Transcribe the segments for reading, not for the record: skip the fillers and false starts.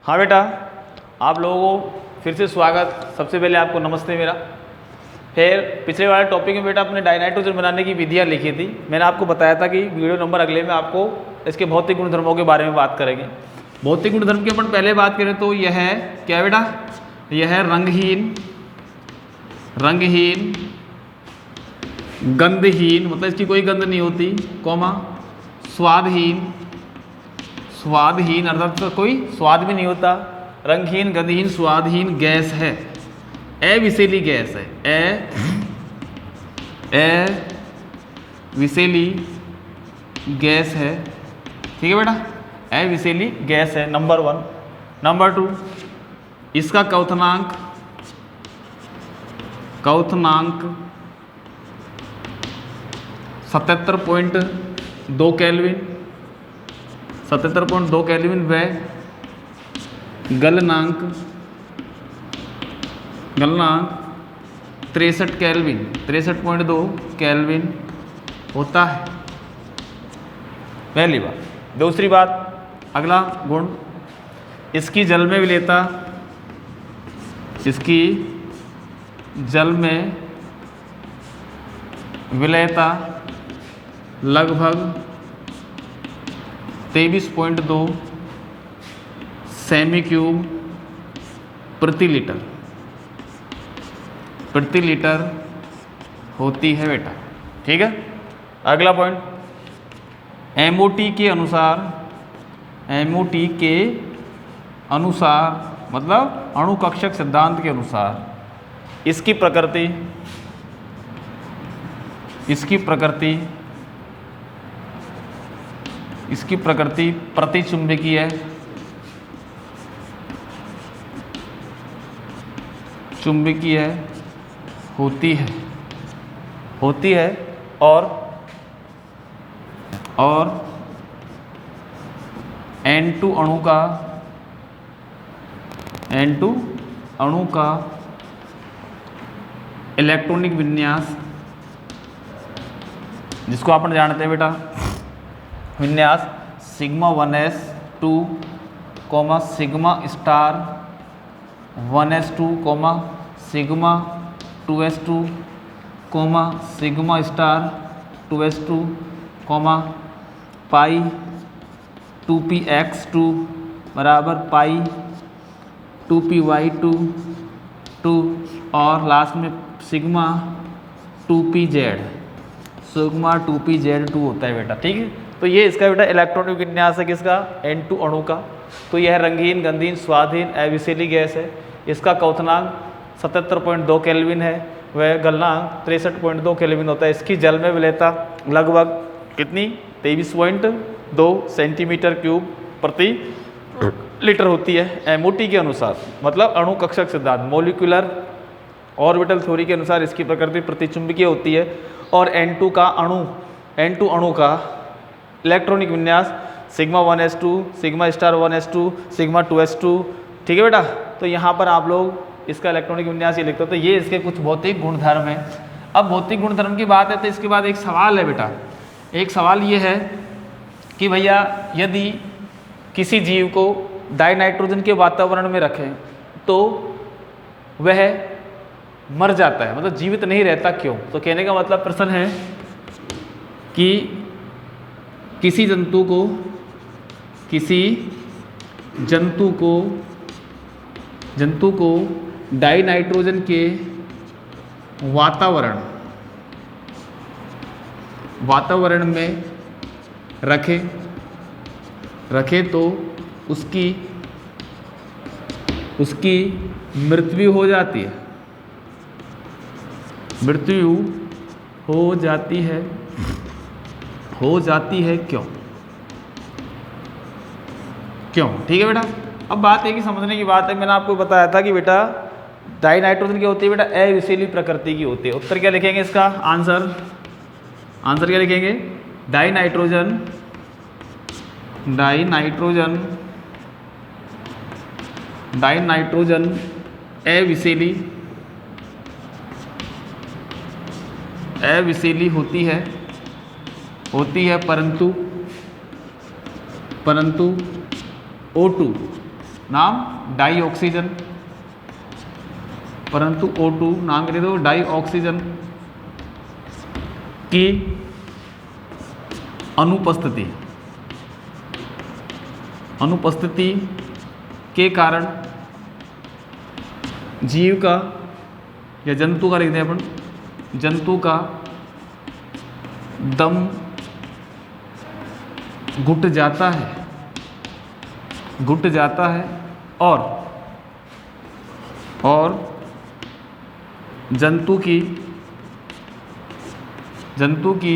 हाँ बेटा, आप लोगों को फिर से स्वागत। सबसे पहले आपको नमस्ते मेरा। फिर पिछले वाले टॉपिक में बेटा अपने डाइनाइट्रोजन बनाने की विधियाँ लिखी थी। मैंने आपको बताया था कि वीडियो नंबर अगले में आपको इसके भौतिक गुणधर्मों के बारे में बात करेंगे। भौतिक गुणधर्म की अपन पहले बात करें तो यह है क्या बेटा, यह है रंगहीन, गंधहीन, मतलब इसकी कोई गंध नहीं होती, कौमा, स्वादहीन अर्थात तो कोई स्वाद भी नहीं होता, रंगहीन, गंधहीन, स्वादहीन गैस है, अविषैली गैस है, अविषैली गैस है। ठीक है बेटा, अविषैली गैस है, नंबर 1। नंबर 2, इसका क्वथनांक 77.2 केल्विन, 77.2 केल्विन व गलनांक 63 केल्विन, 63.2 केल्विन होता है। पहली बात। दूसरी बात, अगला गुण, इसकी जल में विलेयता, इसकी जल में विलेयता लगभग 23.2 सेमी क्यूब प्रति लीटर होती है बेटा। ठीक है। अगला पॉइंट, एमओटी के अनुसार मतलब अणुकक्षक सिद्धांत के अनुसार इसकी प्रकृति प्रतिचुंबकीय होती है और N2 अणु का इलेक्ट्रॉनिक विन्यास, जिसको अपन जानते हैं बेटा विन्यास, sigma 1s2 sigma star 1s2 sigma 2s2 sigma star 2s2 पाई 2px2 बराबर पाई 2py2 और लास्ट में सिग्मा 2pz2 होता है बेटा। ठीक है। तो ये इसका बेटा इलेक्ट्रॉनिक विन्यास है किसका, N2 अणु का। तो यह रंगीन, गंधहीन, स्वादहीन, अविषैली गैस है। इसका क्वथनांक 77.2 केल्विन है, वह गलनांक 63.2 केल्विन होता है। इसकी जल में विलेयता लगभग कितनी, 23.2 सेंटीमीटर क्यूब प्रति लीटर होती है एमओटी के अनुसार, मतलब अणु कक्षक सिद्धांत, मॉलिक्यूलर ऑर्बिटल थ्योरी के अनुसार इसकी प्रकृति प्रतिचुंबकीय होती है। और N2 अणु का इलेक्ट्रॉनिक विन्यास sigma 1s2 sigma star 1s2 sigma 2s2। ठीक है बेटा। तो यहाँ पर आप लोग इसका इलेक्ट्रॉनिक विन्यास ये लिखते हो। तो ये इसके कुछ भौतिक गुणधर्म है। अब भौतिक गुणधर्म की बात है तो इसके बाद एक सवाल है बेटा। एक सवाल ये है कि भैया यदि किसी जीव को डाइनाइट्रोजन के वातावरण में रखें तो वह मर जाता है, मतलब जीवित नहीं रहता, क्यों? तो कहने का मतलब प्रश्न है कि किसी जंतु को डाइनाइट्रोजन के वातावरण में रखे तो उसकी मृत्यु हो जाती है। क्यों? ठीक है बेटा। अब बात है कि समझने की बात है, मैंने आपको बताया था कि बेटा डाइनाइट्रोजन क्या होती है बेटा, अविषैली प्रकृति की होती है। उत्तर क्या लिखेंगे इसका, आंसर क्या लिखेंगे, डाइनाइट्रोजन अविषैली होती है परंतु O2 नाम डाई ऑक्सीजन, परंतु O2 नाम लिख दो डाई ऑक्सीजन की अनुपस्थिति के कारण जीव का या जंतु का लिख दें अपन, जंतु का दम घुट जाता है और जंतु की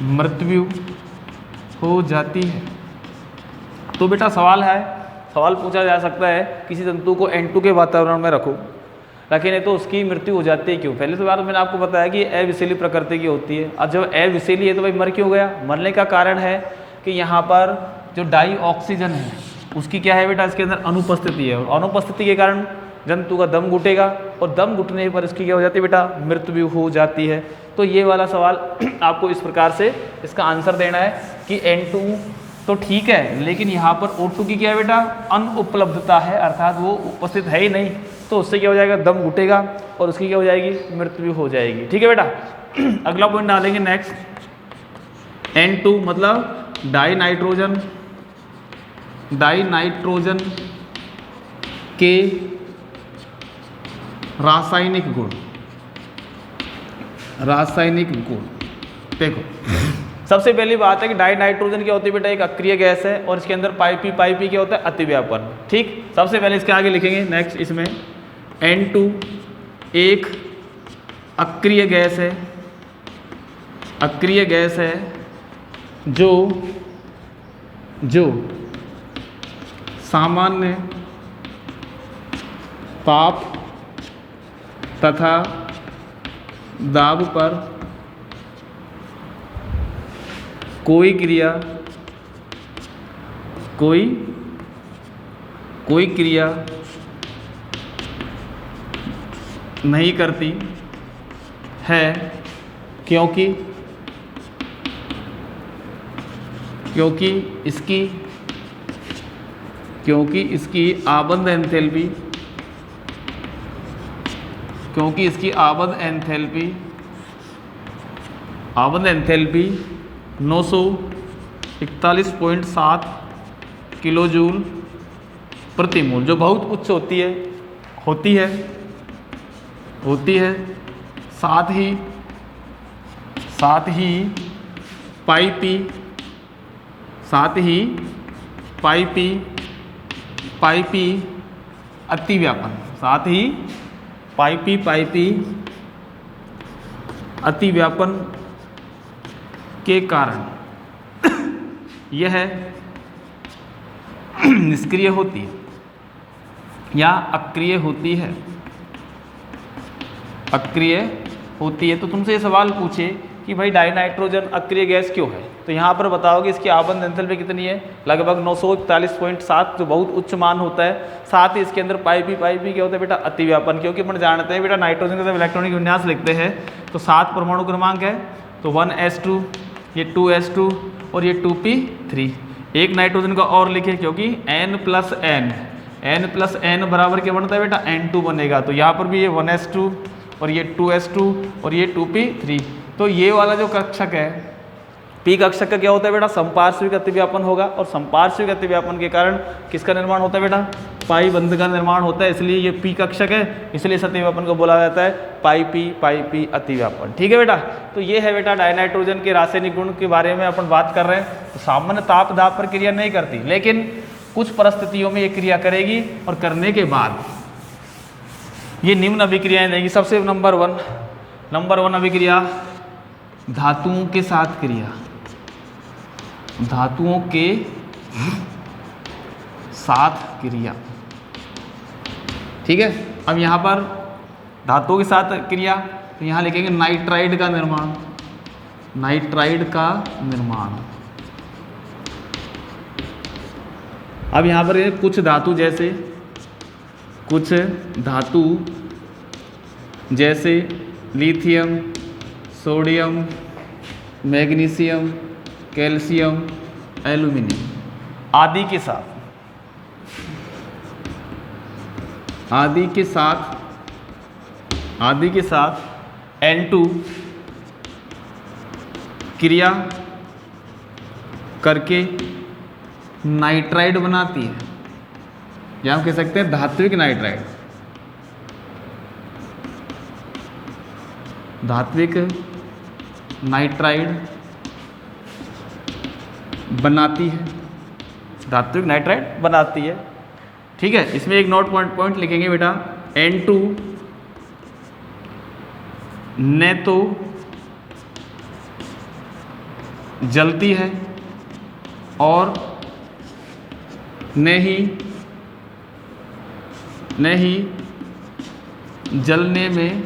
मृत्यु हो जाती है। तो बेटा सवाल पूछा जा सकता है किसी जंतु को N2 के वातावरण में रखो, रखे नहीं तो उसकी मृत्यु हो जाती है क्यों। पहले तो बात मैंने आपको बताया कि अविषैली प्रकृति की होती है। अब जब अविषैली है तो भाई मर क्यों गया? मरने का कारण है कि यहाँ पर जो डाई ऑक्सीजन है उसकी क्या है बेटा, इसके अंदर अनुपस्थिति है, और अनुपस्थिति के कारण जंतु का दम घुटेगा और दम घुटने पर इसकी क्या हो जाती है बेटा, मृत्यु हो जाती है। तो ये वाला सवाल आपको इस प्रकार से इसका आंसर देना है कि N2 तो ठीक है, लेकिन यहाँ पर O2 की क्या है बेटा, अनुपलब्धता है, अर्थात वो उपस्थित है ही नहीं, तो उससे क्या हो जाएगा, दम घुटेगा और उसकी क्या हो जाएगी, मृत्यु हो जाएगी। ठीक है बेटा। अगला पॉइंट डालेंगे नेक्स्ट, N2 मतलब डाई नाइट्रोजन के रासायनिक गुण। देखो सबसे पहली बात है कि डाई नाइट्रोजन क्या होती है बेटा, एक अक्रिय गैस है और इसके अंदर पाइपी क्या होता है, अतिव्यापन। ठीक, सबसे पहले इसके आगे लिखेंगे नेक्स्ट, इसमें N2 एक अक्रिय गैस है जो सामान्य ताप तथा दाब पर कोई क्रिया नहीं करती है, क्योंकि इसकी आबद्ध एंथैल्पी 941.7 किलोजूल प्रति मोल, जो बहुत उच्च होती है। साथ ही पाइपी अतिव्यापन के कारण यह निष्क्रिय होती है या अक्रिय होती है। तो तुमसे ये सवाल पूछे कि भाई डाई नाइट्रोजन अक्रिय गैस क्यों है, तो यहाँ पर बताओ कि इसकी आबद्ध एंथैल्पी कितनी है, लगभग 941.7, जो बहुत उच्च मान होता है। साथ ही इसके अंदर पाइपी क्या होता है बेटा, अतिव्यापन, क्योंकि अपन जानते हैं बेटा नाइट्रोजन का जब इलेक्ट्रॉनिक विन्यास लिखते हैं तो 7 परमाणु क्रमांक है, तो 1s2, ये 2s2 और ये 2p3। एक नाइट्रोजन का और लिखे, क्योंकि n प्लस n बराबर क्या बनता है बेटा, N2 बनेगा। तो यहाँ पर भी ये 1s2 और ये 2s2 और ये 2p3। तो ये वाला जो कक्षक है, पी कक्षक का क्या होता है बेटा, संपार्श्विक अतिव्यापन होगा, और संपार्श्विक अतिव्यापन के कारण किसका निर्माण होता है बेटा, पाई बंध का निर्माण होता है। इसलिए ये पी कक्षक है, इसलिए इस अतिव्यापन को बोला जाता है पाइपी अतिव्यापन। ठीक है बेटा। तो ये है बेटा डाई नाइट्रोजन के रासायनिक गुण के बारे में अपन बात कर रहे हैं। तो सामान्य ताप दाब पर क्रिया नहीं करती, लेकिन कुछ परिस्थितियों में ये क्रिया करेगी, और करने के बाद ये निम्न अभिक्रियाएं देगी। सबसे नंबर वन अभिक्रिया धातुओं के साथ क्रिया। ठीक है। अब यहाँ पर धातुओं के साथ क्रिया, तो यहाँ लिखेंगे नाइट्राइड का निर्माण। अब यहाँ पर कुछ धातु जैसे lithium, sodium, magnesium, calcium, aluminium आदि के साथ आदि के साथ N2 क्रिया करके नाइट्राइड बनाती है, या हम कह सकते हैं धात्विक नाइट्राइड। धात्विक नाइट्राइड बनाती है, धात्विक नाइट्राइड बनाती है। ठीक है, इसमें एक नोट पॉइंट लिखेंगे बेटा, N2 न तो जलती है और न ही जलने में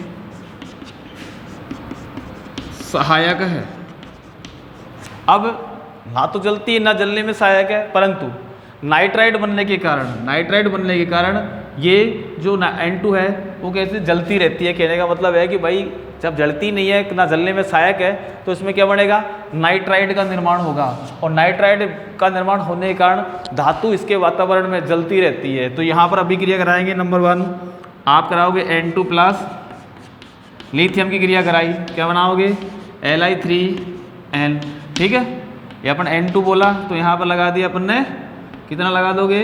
सहायक है। अब ना तो जलती है ना जलने में सहायक है, परंतु नाइट्राइड बनने के कारण ये जो N2 है वो कैसे जलती रहती है। कहने का मतलब है कि भाई जब जलती नहीं है ना जलने में सहायक है तो इसमें क्या बनेगा, नाइट्राइड का निर्माण होगा, और नाइट्राइड का निर्माण होने के कारण धातु इसके वातावरण में जलती रहती है। तो यहाँ पर अभिक्रिया कराएंगे। नंबर 1 आप कराओगे N2 प्लस लिथियम की क्रिया कराई, क्या बनाओगे Li3n। ठीक है, ये अपन N2 बोला तो यहाँ पर लगा दिया अपन ने, कितना लगा दोगे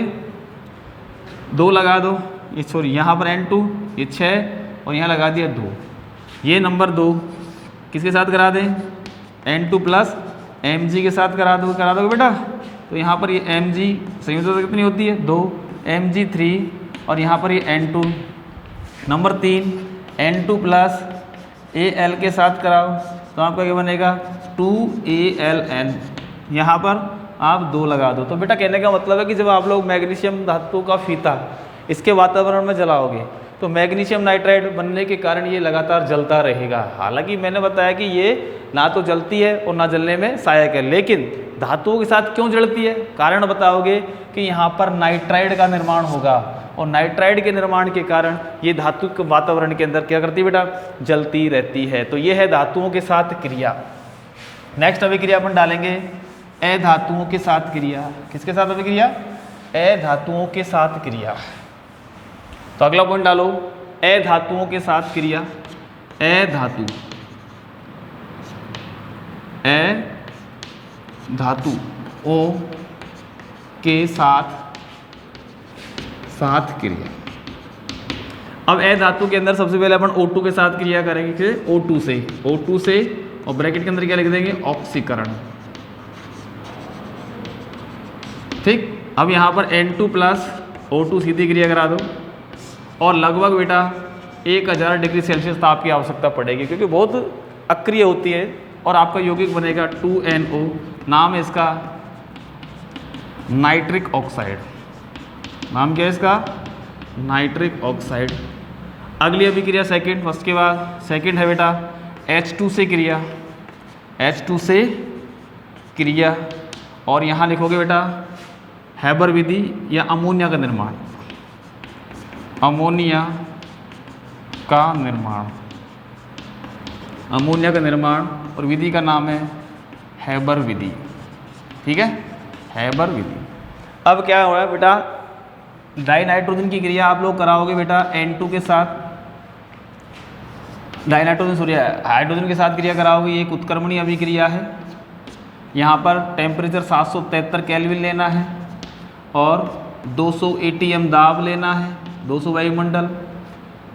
2 लगा दो, ये सॉरी यहाँ पर N2 ये 6 और यहाँ लगा दिया 2। ये नंबर 2 किसके साथ करा दें, N2 प्लस Mg के साथ करा दोगे बेटा। तो यहाँ पर ये Mg संयुक्त कितनी होती है 2, Mg3 और यहाँ पर ये N2। Number 3 N2 plus Al के साथ कराओ तो आपका क्या बनेगा 2Aln, यहाँ पर आप 2 लगा दो। तो बेटा कहने का मतलब है कि जब आप लोग मैग्नीशियम धातु का फीता इसके वातावरण में जलाओगे तो मैग्नीशियम नाइट्राइड बनने के कारण ये लगातार जलता रहेगा। हालांकि मैंने बताया कि ये ना तो जलती है और ना जलने में सहायक है, लेकिन धातुओं के साथ क्यों जलती है, कारण बताओगे कि यहाँ पर नाइट्राइड का निर्माण होगा, और नाइट्राइड के निर्माण के कारण ये धातु के वातावरण के अंदर क्या करती है बेटा, जलती रहती है। तो ये है धातुओं के साथ क्रिया। नेक्स्ट अभिक्रिया अपन डालेंगे अधातुओं के साथ क्रिया। किसके साथ अभिक्रिया, अधातुओं के साथ क्रिया। तो अगला पॉइंट डालो अधातुओं के साथ क्रिया। अधातुओं के साथ क्रिया। अब अधातु के अंदर सबसे पहले अपन O2 के साथ क्रिया करेंगे। O2 से और ब्रैकेट के अंदर क्या लिख देंगे, ऑक्सीकरण। ठीक, अब यहाँ पर N2 प्लस O2 सीधी क्रिया करा दो, और लगभग बेटा 1000 डिग्री सेल्सियस ताप की आवश्यकता पड़ेगी, क्योंकि बहुत अक्रिय होती है, और आपका यौगिक बनेगा 2NO। नाम है इसका नाइट्रिक ऑक्साइड। नाम क्या है इसका, नाइट्रिक ऑक्साइड। अगली अभिक्रिया सेकंड, फर्स्ट के बाद सेकंड है बेटा H2 से क्रिया। H2 से क्रिया, और यहाँ लिखोगे बेटा हैबर विधि या अमोनिया का निर्माण। अमोनिया का निर्माण और विधि का नाम है हैबर विधि। ठीक है, हैबर विधि। अब क्या हो रहा है बेटा, डाइनाइट्रोजन की क्रिया आप लोग कराओगे बेटा N2 के साथ, हाइड्रोजन के साथ क्रिया कराओगे। ये एक उत्क्रमणीय अभिक्रिया है। यहाँ पर टेम्परेचर 773 केल्विन लेना है और 200 ATM दाब लेना है, 200 वायुमंडल।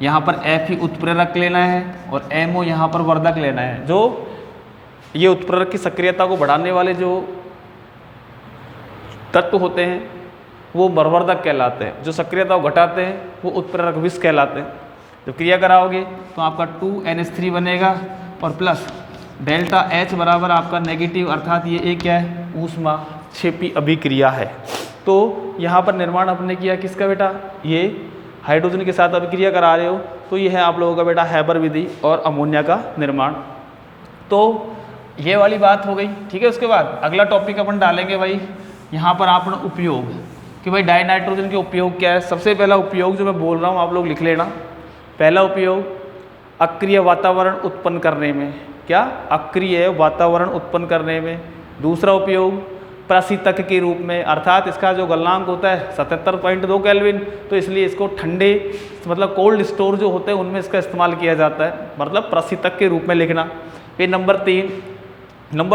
यहाँ पर Fe उत्प्रेरक लेना है और MO यहाँ पर वर्धक लेना है। जो ये उत्प्रेरक की सक्रियता को बढ़ाने वाले जो तत्व होते हैं वो वर्धक कहलाते हैं, जो सक्रियता को घटाते हैं वो उत्प्रेरक विष कहलाते हैं। जब क्रिया कराओगे तो आपका 2NH3 बनेगा और प्लस डेल्टा H बराबर आपका नेगेटिव, अर्थात ये एक क्या है, ऊष्मा क्षेपी अभिक्रिया है। तो यहाँ पर निर्माण आपने किया किसका बेटा, ये हाइड्रोजन के साथ अभिक्रिया करा रहे हो, तो ये है आप लोगों का बेटा हैबर विधि और अमोनिया का निर्माण। तो ये वाली बात हो गई। ठीक है, उसके बाद अगला टॉपिक अपन डालेंगे भाई यहाँ पर अपन उपयोग, कि भाई डाइनाइट्रोजन के उपयोग क्या है। सबसे पहला उपयोग जो मैं बोल रहा हूँ आप लोग लिख लेना। पहला उपयोग अक्रिय वातावरण उत्पन्न करने में, क्या, अक्रिय वातावरण उत्पन्न करने में। दूसरा उपयोग प्रशीतक के रूप में, अर्थात इसका जो गलनांक होता है 77.2 केल्विन, तो इसलिए इसको ठंडे मतलब कोल्ड स्टोर जो होते हैं उनमें इसका इस्तेमाल किया जाता है, मतलब प्रशीतक के रूप में लिखना। फिर नंबर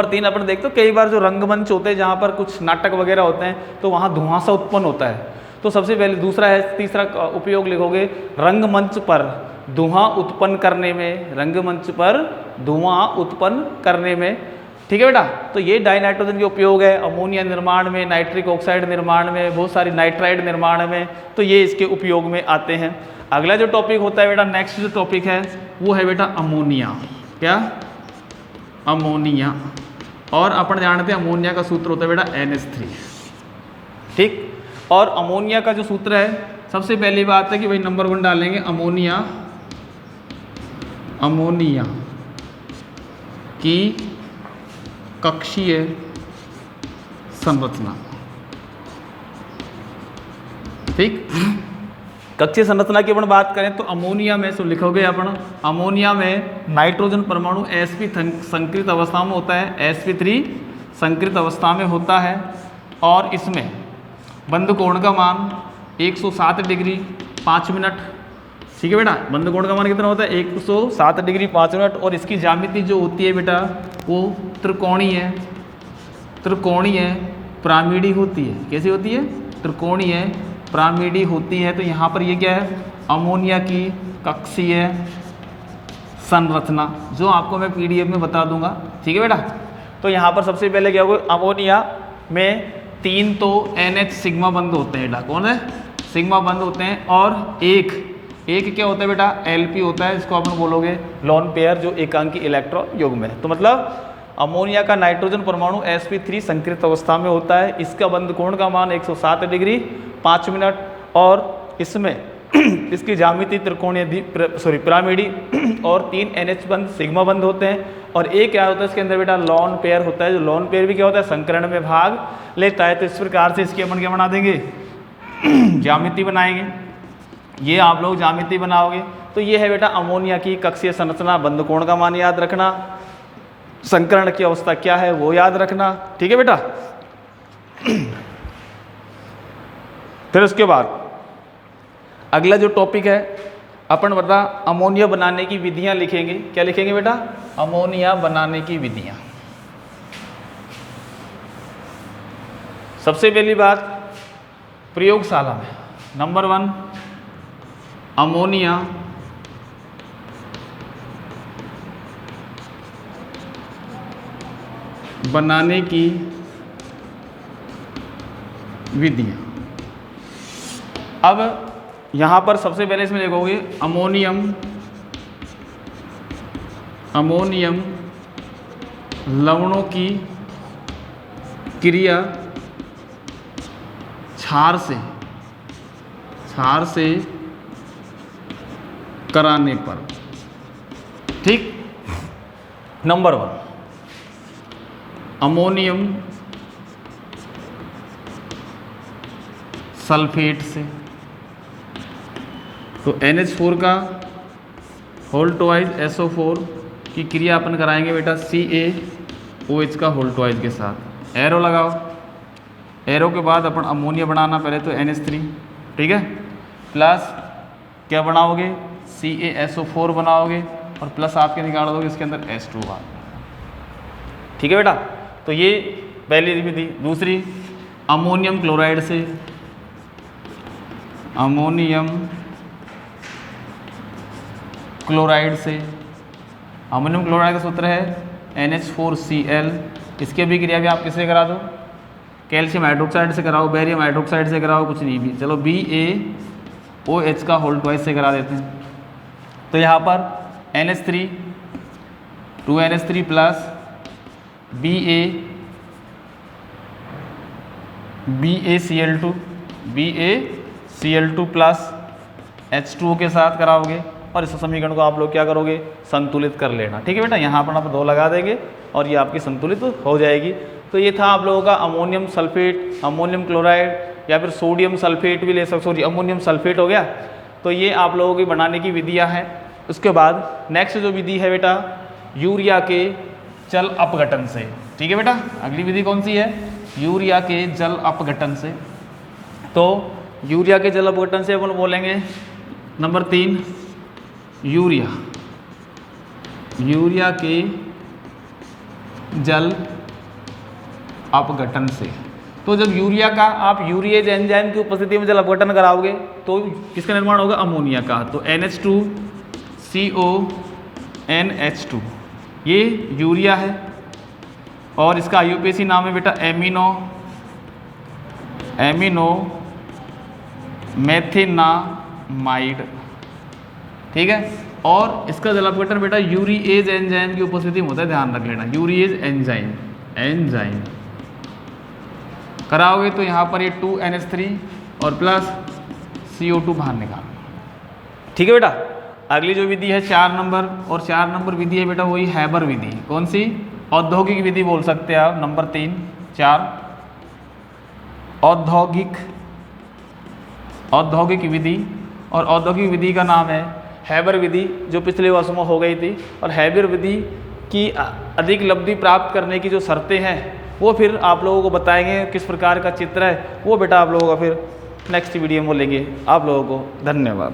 तीन अपन देखते हो कई बार जो रंगमंच होते हैं जहाँ पर कुछ नाटक वगैरह होते हैं तो वहाँ धुआं सा उत्पन्न होता है, तो सबसे पहले दूसरा है, तीसरा उपयोग लिखोगे रंगमंच पर धुआं उत्पन्न करने में, रंगमंच पर धुआं उत्पन्न करने में, ठीक है बेटा। तो ये डाइनाइट्रोजन के उपयोग है अमोनिया निर्माण में, नाइट्रिक ऑक्साइड निर्माण में, बहुत सारी नाइट्राइड निर्माण में, तो ये इसके उपयोग में आते हैं। अगला जो टॉपिक होता है बेटा, नेक्स्ट जो टॉपिक है वो है बेटा अमोनिया। क्या? अमोनिया। और अपन जानते हैं अमोनिया का सूत्र होता है बेटा NH3, ठीक। और अमोनिया का जो सूत्र है, सबसे पहली बात है कि भाई नंबर 1 डालेंगे अमोनिया की कक्षीय संरचना, ठीक। कक्षीय संरचना की अपन बात करें तो अमोनिया में सो लिखोगे अपन, अमोनिया में नाइट्रोजन परमाणु sp संकृत अवस्था में होता है, sp3 संकृत अवस्था में होता है, और इसमें बंध कोण का मान 107 डिग्री 5 मिनट, ठीक है बेटा। बंध कोण का मान कितना होता है? 107 डिग्री 5 मिनट। और इसकी ज्यामिति जो होती है बेटा वो त्रिकोणीय पिरामिडी होती है। कैसी होती है? त्रिकोणीय पिरामिडी होती है। तो यहाँ पर ये क्या है? अमोनिया की कक्षीय संरचना, जो आपको मैं PDF में बता दूंगा, ठीक है बेटा। तो यहाँ पर सबसे पहले क्या होगा, अमोनिया में 3 तो NH सिग्मा बंध होते हैं बेटा, कौन है? सिग्मा बंध होते हैं, और एक क्या होता है बेटा? LP होता है, इसको अपन बोलोगे लोन पेयर, जो एकांकी इलेक्ट्रॉन युग्म है। तो मतलब अमोनिया का नाइट्रोजन परमाणु sp3 संकृत अवस्था में होता है, इसका बंध कोण का मान 107 डिग्री 5 मिनट, और इसमें इसकी ज्यामिति त्रिकोणीय पिरामिडी, और 3 NH बंध सिग्मा बंध होते हैं, और एक क्या होता है इसके अंदर बेटा? लॉन पेयर होता है। जो लॉन पेयर भी क्या होता है? संकरण में भाग लेता है। तो इस प्रकार से इसकी अपन क्या बना देंगे? ज्यामिति बनाएंगे। ये आप लोग ज्यामिति बनाओगे। तो ये है बेटा अमोनिया की कक्षीय संरचना। बंध कोण का मान याद रखना, संकरण की अवस्था क्या है वो याद रखना, ठीक है बेटा। फिर उसके बाद अगला जो टॉपिक है अपन बता अमोनिया बनाने की विधियां लिखेंगे। क्या लिखेंगे बेटा? अमोनिया बनाने की विधियां। सबसे पहली बात, प्रयोगशाला में नंबर 1 अमोनिया बनाने की विधियां। अब यहाँ पर सबसे पहले इसमें देखोगे अमोनियम लवणों की क्रिया क्षार से कराने पर, ठीक। नंबर 1 अमोनियम सल्फेट से, तो NH4 का होल ट्वाइस SO4 की क्रिया अपन कराएंगे बेटा CaOH का होल ट्वाइस के साथ। एरो लगाओ, एरो के बाद अपन अमोनिया बनाना, पहले तो NH3, ठीक है, प्लस क्या बनाओगे? CaSO4 बनाओगे, और प्लस आपके निकाल दोगे इसके अंदर H2 बार, ठीक है बेटा। तो ये पहली विधि। दूसरी अमोनियम क्लोराइड से, अमोनियम क्लोराइड का सूत्र है NH4Cl। इसके भी क्रिया भी आप किससे करा दो? कैल्शियम हाइड्रोक्साइड से कराओ, बेरियम हाइड्रोक्साइड से कराओ, कुछ नहीं भी, चलो BaOH का होल ट्वाइस से करा देते हैं। तो यहाँ पर NH3 2NH3 plus BaCl2 plus H2O के साथ कराओगे, और इस समीकरण को आप लोग क्या करोगे? संतुलित कर लेना, ठीक है बेटा। यहाँ पर आप 2 लगा देंगे और ये आपकी संतुलित हो जाएगी। तो ये था आप लोगों का अमोनियम सल्फेट, अमोनियम क्लोराइड, या फिर सोडियम सल्फेट भी ले सकते, सॉरी अमोनियम सल्फेट हो गया। तो ये आप लोगों की बनाने की विधियाँ हैं। उसके बाद नेक्स्ट जो विधि है बेटा यूरिया के चल अपघटन से। ठीक है बेटा। अगली विधि कौन सी है? यूरिया के जल अपघटन से। तो यूरिया के जल अपघटन से अपन बोलेंगे नंबर 3 यूरिया के जल अपघटन से। तो जब यूरिया का आप यूरिएज एंजाइम की उपस्थिति में जल अपघटन कराओगे तो किसका निर्माण होगा? अमोनिया का। तो NH2CONH2 ये यूरिया है और इसका IUPAC नाम है बेटा एमिनो मेथिनामाइड, ठीक है। और इसका जल अपघटन बेटा यूरिएज एंजाइम की उपस्थिति में होता है, ध्यान रख लेना। यूरिएज एंजाइम कराओगे तो यहाँ पर ये 2NH3 और प्लस CO2 बाहर निकाल, ठीक है बेटा। अगली जो विधि है 4 नंबर, और 4 नंबर विधि है बेटा वही हैबर विधि। कौन सी? औद्योगिक विधि बोल सकते हैं आप। नंबर 3 4 औद्योगिक विधि, और औद्योगिक विधि का नाम है हैबर विधि, जो पिछले वर्षों में हो गई थी। और हैबर विधि की अधिक लब्धि प्राप्त करने की जो शर्तें हैं वो फिर आप लोगों को बताएंगे, किस प्रकार का चित्र है वो बेटा आप लोगों का फिर नेक्स्ट वीडियो में लेंगे। आप लोगों को धन्यवाद।